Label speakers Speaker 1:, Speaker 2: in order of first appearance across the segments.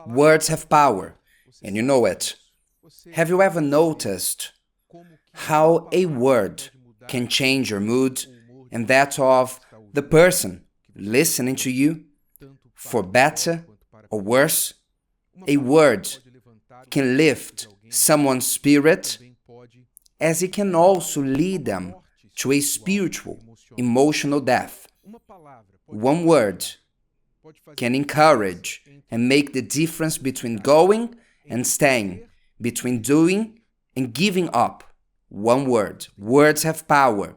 Speaker 1: Words have power, and you know it. Have you ever noticed how a word can change your mood and that of the person listening to you, for better or worse? A word can lift someone's spirit, as it can also lead them to a spiritual, emotional death. One word can encourage and make the difference between going and staying, between doing and giving up. One word. Words have power.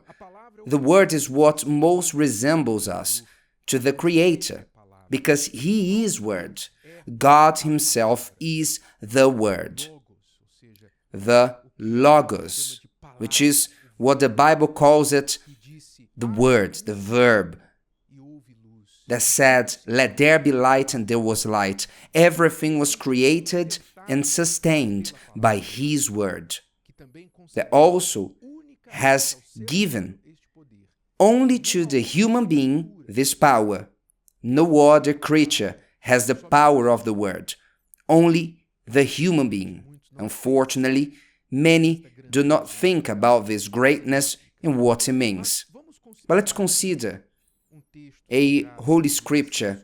Speaker 1: The word is what most resembles us to the Creator, because He is Word. God Himself is the Word, the Logos, which is what the Bible calls it, the word, the verb, that said, "Let there be light," and there was light. Everything was created and sustained by His word, that also has given only to the human being this power. No other creature has the power of the word, only the human being. Unfortunately, many do not think about this greatness and what it means. But let's consider a holy scripture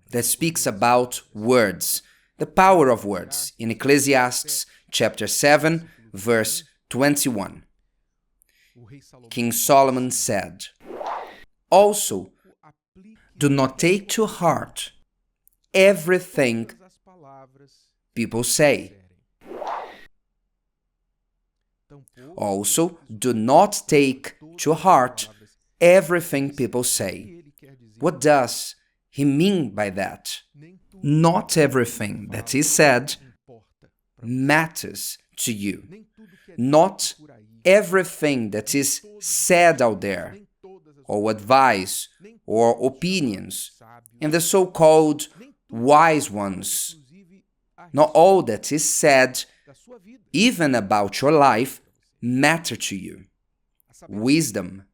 Speaker 1: that speaks about words, the power of words, in Ecclesiastes chapter 7, verse 21. King Solomon said, "Also, do not take to heart everything people say." Also, do not take to heart everything people say. What does he mean by that? Not everything that is said matters to you. Not everything that is said out there, or advice, or opinions, and the so-called wise ones, not all that is said, even about your life, matter to you. Wisdom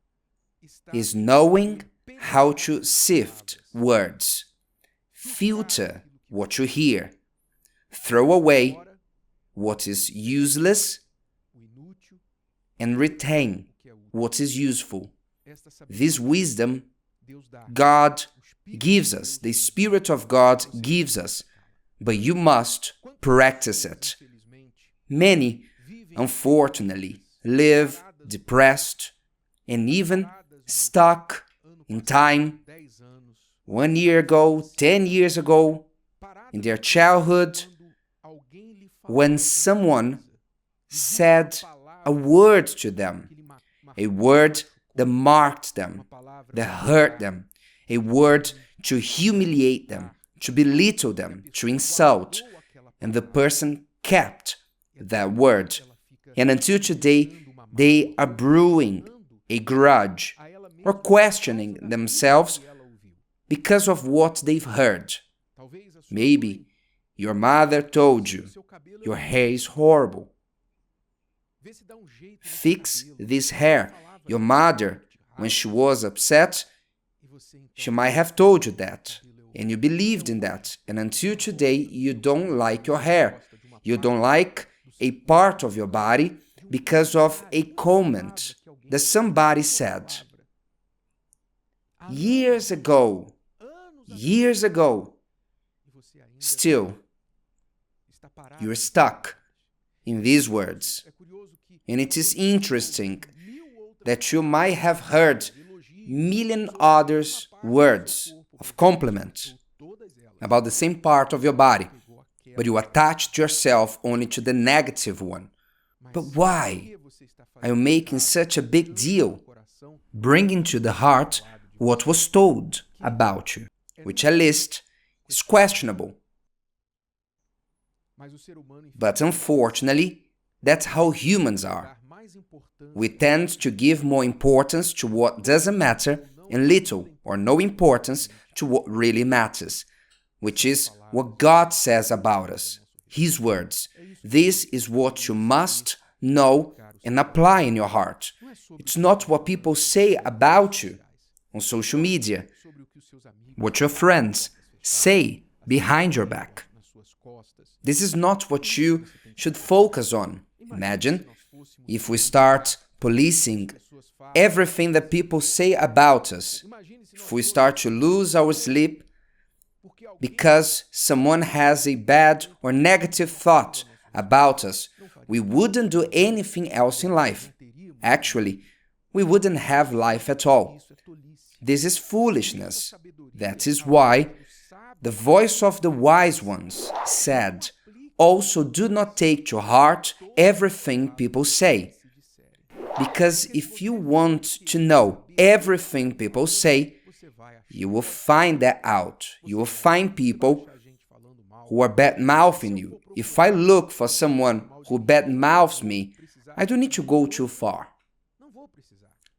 Speaker 1: is knowing how to sift words, filter what you hear, throw away what is useless, and retain what is useful. This wisdom God gives us, the Spirit of God gives us, but you must practice it. Many, unfortunately, live depressed and even stuck in time, 1 year ago, 10 years ago, in their childhood, when someone said a word to them, a word that marked them, that hurt them, a word to humiliate them, to belittle them, to insult, and the person kept that word. And until today, they are brewing a grudge or questioning themselves because of what they've heard. Maybe your mother told you, "Your hair is horrible. Fix this hair." Your mother, when she was upset, she might have told you that, and you believed in that, and until today you don't like your hair. You don't like a part of your body because of a comment that somebody said. Years ago, still, you're stuck in these words. And it is interesting that you might have heard million others words of compliment about the same part of your body, but you attached yourself only to the negative one. But why are you making such a big deal, bringing to the heart what was told about you, which at least is questionable? But unfortunately, that's how humans are. We tend to give more importance to what doesn't matter and little or no importance to what really matters, which is what God says about us, His words. This is what you must know and apply in your heart. It's not what people say about you on social media, what your friends say behind your back. This is not what you should focus on. Imagine if we start policing everything that people say about us, if we start to lose our sleep because someone has a bad or negative thought about us, we wouldn't do anything else in life. Actually, we wouldn't have life at all. This is foolishness. That is why the voice of the wise ones said, "Also do not take to heart everything people say." Because if you want to know everything people say, you will find that out. You will find people who are bad-mouthing you. If I look for someone who bad-mouths me, I don't need to go too far.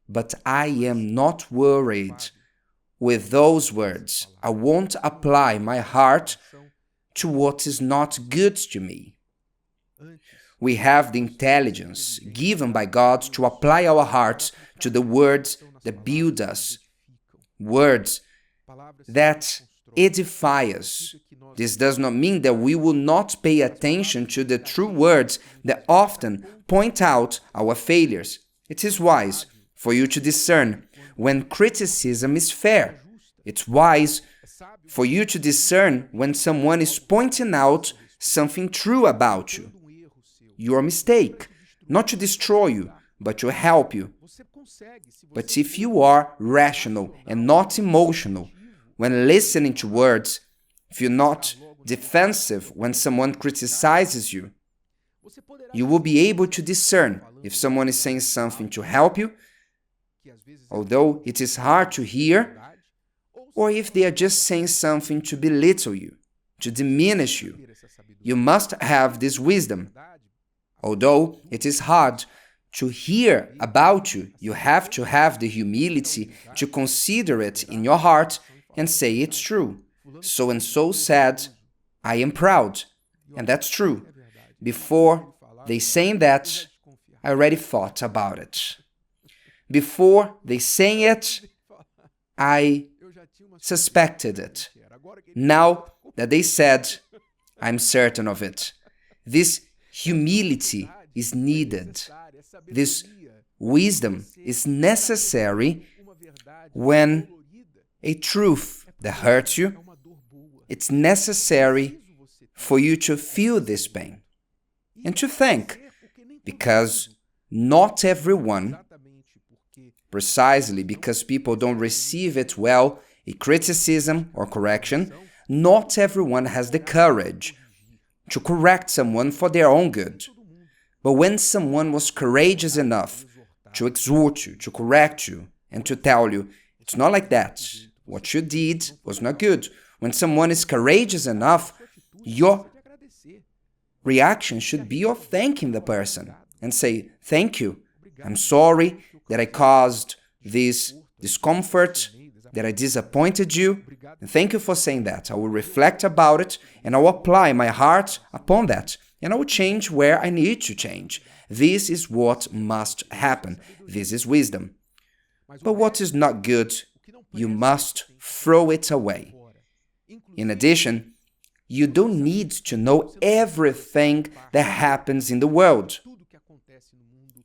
Speaker 1: But I am not worried with those words. I won't apply my heart to what is not good to me. We have the intelligence given by God to apply our hearts to the words that build us, words that edify us. This does not mean that we will not pay attention to the true words that often point out our failures. It is wise for you to discern when criticism is fair. It's wise for you to discern when someone is pointing out something true about you. Your mistake, not to destroy you, but to help you. But if you are rational and not emotional when listening to words, if you're not defensive when someone criticizes you, you will be able to discern if someone is saying something to help you, although it is hard to hear, or if they are just saying something to belittle you, to diminish you. You must have this wisdom. Although it is hard to hear about you, you have to have the humility to consider it in your heart and say it's true. So and so said, I am proud. And that's true. Before they saying that, I already thought about it. Before they saying it, I suspected it. Now that they said, I'm certain of it. This humility is needed. This wisdom is necessary when a truth that hurts you, it's necessary for you to feel this pain and to thank, because not everyone, precisely because people don't receive it well, a criticism or correction, not everyone has the courage to correct someone for their own good. But when someone was courageous enough to exhort you, to correct you, and to tell you, it's not like that, what you did was not good. When someone is courageous enough, your reaction should be of thanking the person and say, thank you, I'm sorry that I caused this discomfort, that I disappointed you, and thank you for saying that. I will reflect about it, and I will apply my heart upon that, and I will change where I need to change. This is what must happen. This is wisdom. But what is not good, you must throw it away. In addition, you don't need to know everything that happens in the world,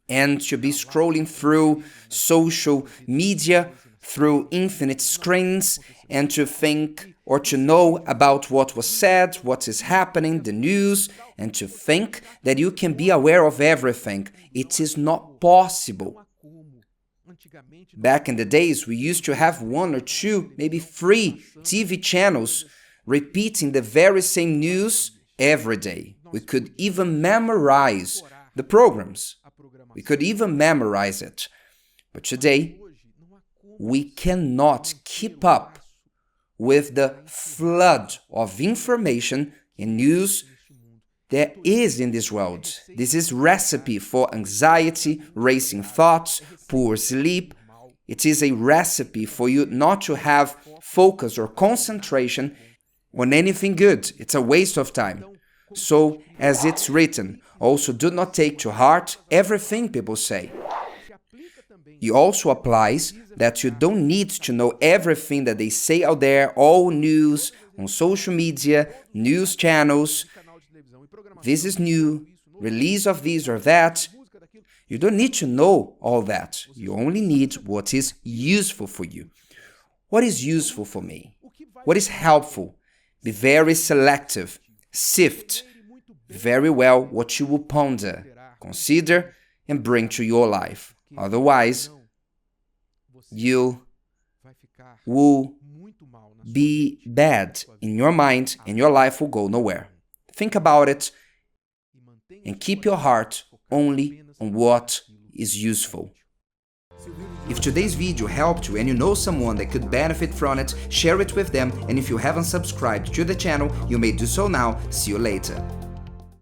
Speaker 1: and to be scrolling through social media, through infinite screens, and to think or to know about what was said, what is happening, the news, and to think that you can be aware of everything. It is not possible. Back in the days, we used to have 1 or 2, maybe 3 TV channels repeating the very same news every day. We could even memorize the programs. We could even memorize it. But today, we cannot keep up with the flood of information and news there is in this world. This is recipe for anxiety, racing thoughts, poor sleep. It is a recipe for you not to have focus or concentration on anything good. It's a waste of time. So, as it's written, also do not take to heart everything people say. It also applies that you don't need to know everything that they say out there, all news, on social media, news channels. This is new, release of this or that. You don't need to know all that. You only need what is useful for you. What is useful for me? What is helpful? Be very selective. Sift very well what you will ponder, consider, and bring to your life. Otherwise, you will be bad in your mind and your life will go nowhere. Think about it and keep your heart only on what is useful. If today's video helped you and you know someone that could benefit from it, share it with them, and if you haven't subscribed to the channel, you may do so now. See you later.